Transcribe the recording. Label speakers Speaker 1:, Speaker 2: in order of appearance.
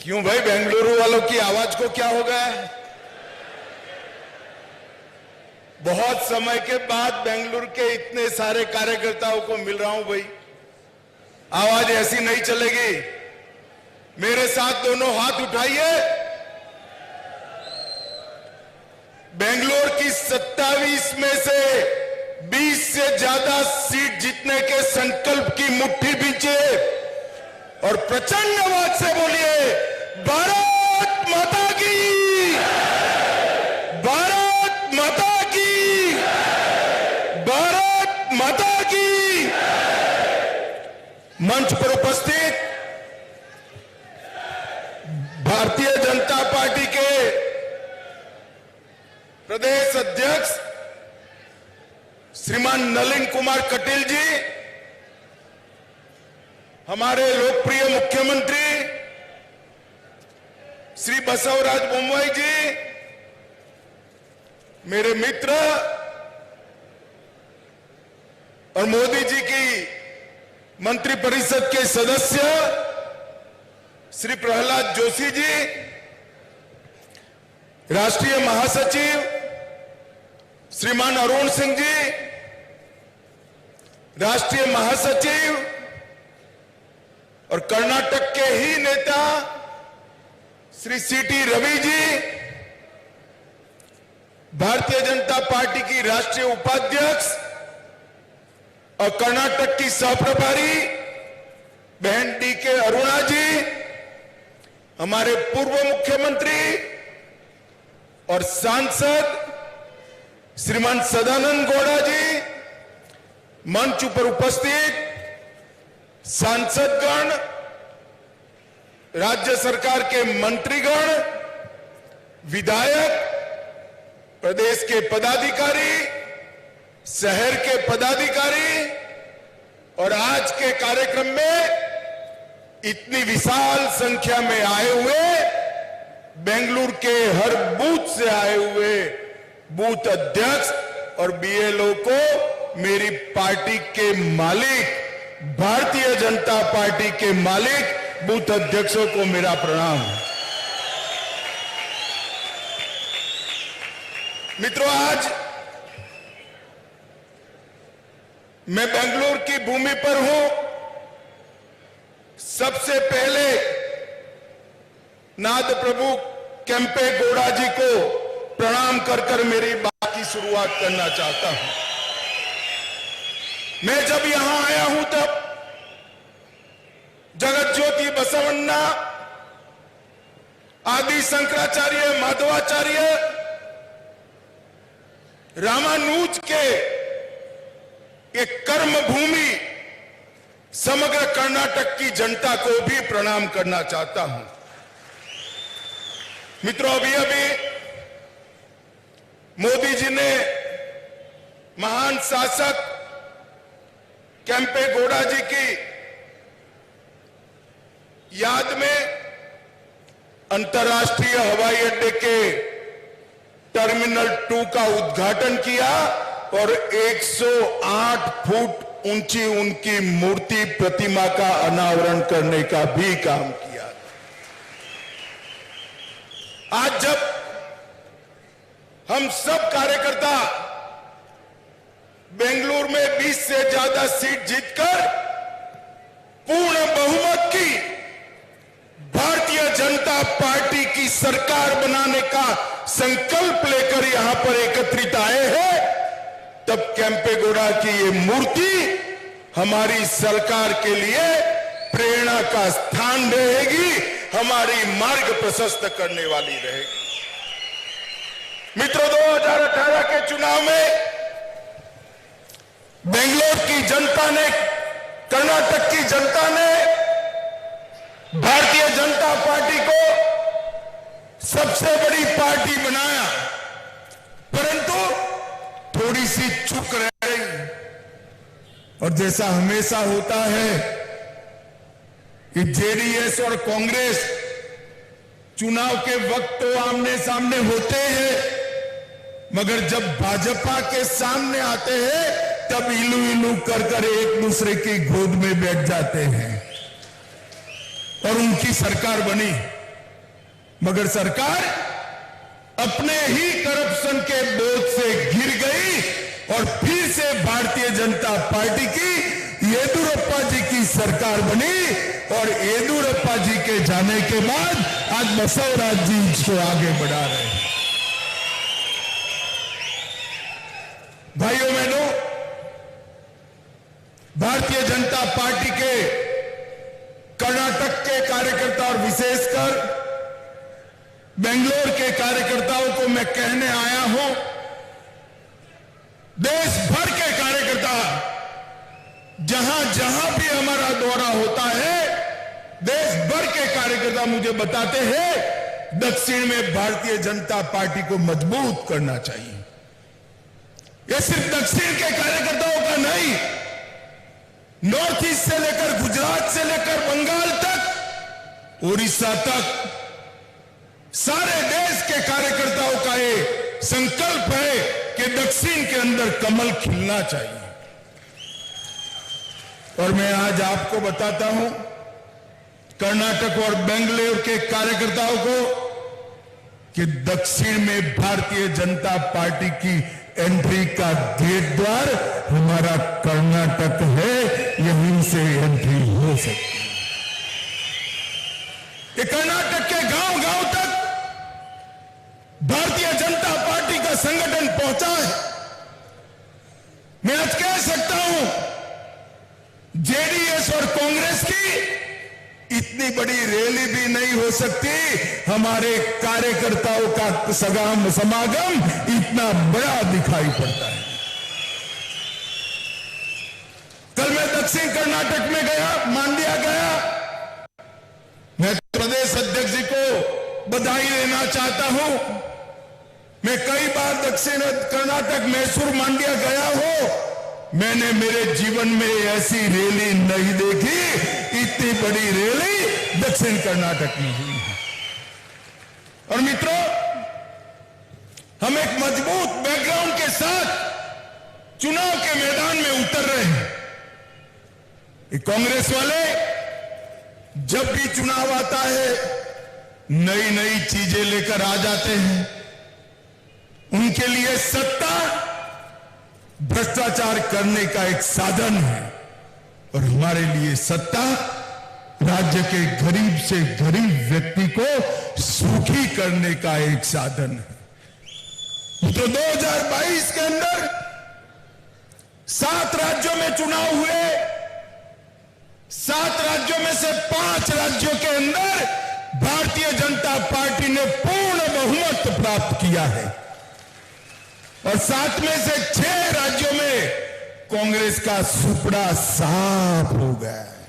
Speaker 1: क्यों भाई, बेंगलुरु वालों की आवाज को क्या हो गया है? बहुत समय के बाद बेंगलुरु के इतने सारे कार्यकर्ताओं को मिल रहा हूं भाई। आवाज ऐसी नहीं चलेगी। मेरे साथ दोनों हाथ उठाइए। बेंगलुरु की 27 में से 20 से ज्यादा सीट जीतने के संकल्प की मुट्ठी बींचे और प्रचंड आवाज से बोलिए, भारत माता की, भारत माता की, भारत माता की। मंच पर उपस्थित भारतीय जनता पार्टी के प्रदेश अध्यक्ष श्रीमान नलिन कुमार कटील जी, हमारे लोकप्रिय मुख्यमंत्री श्री बसवराज बोम्मई जी, मेरे मित्र और मोदी जी की मंत्रिपरिषद के सदस्य श्री प्रहलाद जोशी जी, राष्ट्रीय महासचिव श्रीमान अरुण सिंह जी, राष्ट्रीय महासचिव और कर्नाटक के ही नेता श्री सीटी रवि जी, भारतीय जनता पार्टी की राष्ट्रीय उपाध्यक्ष और कर्नाटक की सहप्रभारी बहन डी के अरुणा जी, हमारे पूर्व मुख्यमंत्री और सांसद श्रीमान सदानंद गौड़ा जी, मंच पर उपस्थित सांसदगण, राज्य सरकार के मंत्रीगण, विधायक, प्रदेश के पदाधिकारी, शहर के पदाधिकारी और आज के कार्यक्रम में इतनी विशाल संख्या में आए हुए बेंगलुरु के हर बूथ से आए हुए बूथ अध्यक्ष और बीएलओ को मेरी पार्टी के मालिक, भारतीय जनता पार्टी के मालिक बूथ अध्यक्षों को मेरा प्रणाम। मित्रों, आज मैं बेंगलुरु की भूमि पर हूं। सबसे पहले नाथ प्रभु केम्पे गौड़ा जी को प्रणाम कर कर मेरी बात की शुरुआत करना चाहता हूं। मैं जब यहां आया हूं तब जगत ज्योति बसवन्ना, आदि शंकराचार्य, माधवाचार्य, रामानुज के एक कर्म भूमि समग्र कर्नाटक की जनता को भी प्रणाम करना चाहता हूं। मित्रों, अभी अभी मोदी जी ने महान शासक केम्पे गौड़ा जी की याद में अंतर्राष्ट्रीय हवाई अड्डे के टर्मिनल 2 का उद्घाटन किया और 108 फुट ऊंची उनकी मूर्ति प्रतिमा का अनावरण करने का भी काम किया। आज जब हम सब कार्यकर्ता बेंगलुरु में 20 से ज्यादा सीट जीतकर पूर्ण बहुमत की भारतीय जनता पार्टी की सरकार बनाने का संकल्प लेकर यहां पर एकत्रित आए हैं, तब केम्पे गौड़ा की ये मूर्ति हमारी सरकार के लिए प्रेरणा का स्थान रहेगी, हमारी मार्ग प्रशस्त करने वाली रहेगी। मित्रों, 2018 के चुनाव में बेंगलुरु की जनता ने, कर्नाटक की जनता ने भारतीय जनता पार्टी को सबसे बड़ी पार्टी बनाया, परंतु थोड़ी सी चूक रह गई। और जैसा हमेशा होता है कि जेडीएस और कांग्रेस चुनाव के वक्त तो आमने सामने होते हैं, मगर जब भाजपा के सामने आते हैं तब इलू इलू कर कर एक दूसरे की गोद में बैठ जाते हैं और उनकी सरकार बनी। मगर सरकार अपने ही करप्शन के बोझ से गिर गई और फिर से भारतीय जनता पार्टी की येदियुरप्पा जी की सरकार बनी और येदियुरप्पा जी के जाने के बाद आज बसवराज जी इसको आगे बढ़ा रहे हैं। भाइयों बहनों, भारतीय जनता पार्टी के कर्नाटक के कार्यकर्ता और विशेषकर बेंगलोर के कार्यकर्ताओं को मैं कहने आया हूं, देश भर के कार्यकर्ता जहां जहां भी हमारा दौरा होता है, देश भर के कार्यकर्ता मुझे बताते हैं दक्षिण में भारतीय जनता पार्टी को मजबूत करना चाहिए। यह सिर्फ दक्षिण के कार्यकर्ताओं का नहीं, नॉर्थ ईस्ट से लेकर गुजरात से लेकर बंगाल तक, उड़ीसा तक सारे देश के कार्यकर्ताओं का ये संकल्प है कि दक्षिण के अंदर कमल खिलना चाहिए। और मैं आज आपको बताता हूं, कर्नाटक और बेंगलुरु के कार्यकर्ताओं को, कि दक्षिण में भारतीय जनता पार्टी की एंट्री का गेट द्वार हमारा कर्नाटक है, यहीं से एंट्री हो सकती है। ये कर्नाटक के गांव गांव तक भारतीय जनता पार्टी का संगठन पहुंचा है। मैं आज कह सकता हूं, जेडीएस और कांग्रेस की इतनी बड़ी रैली भी नहीं हो सकती, हमारे कार्यकर्ताओं का समागम इतना बड़ा दिखाई पड़ता है। कल मैं दक्षिण कर्नाटक में गया, मांड्या गया। मैं प्रदेश अध्यक्ष जी को बधाई देना चाहता हूं। मैं कई बार दक्षिण कर्नाटक, मैसूर, मांड्या गया हूं। मैंने मेरे जीवन में ऐसी रैली नहीं देखी, इतनी बड़ी रैली दक्षिण कर्नाटक में हुई है। और मित्रों, हम एक मजबूत बैकग्राउंड के साथ चुनाव के मैदान में उतर रहे हैं। कांग्रेस वाले जब भी चुनाव आता है नई नई चीजें लेकर आ जाते हैं। उनके लिए सत्ता भ्रष्टाचार करने का एक साधन है और हमारे लिए सत्ता राज्य के गरीब से गरीब व्यक्ति को सुखी करने का एक साधन है। तो 2022 के अंदर 7 राज्यों में चुनाव हुए। 7 राज्यों में से 5 राज्यों के अंदर भारतीय जनता पार्टी ने पूर्ण बहुमत प्राप्त किया है और 7 में से 6 राज्यों में कांग्रेस का सुपड़ा साफ हो गया है।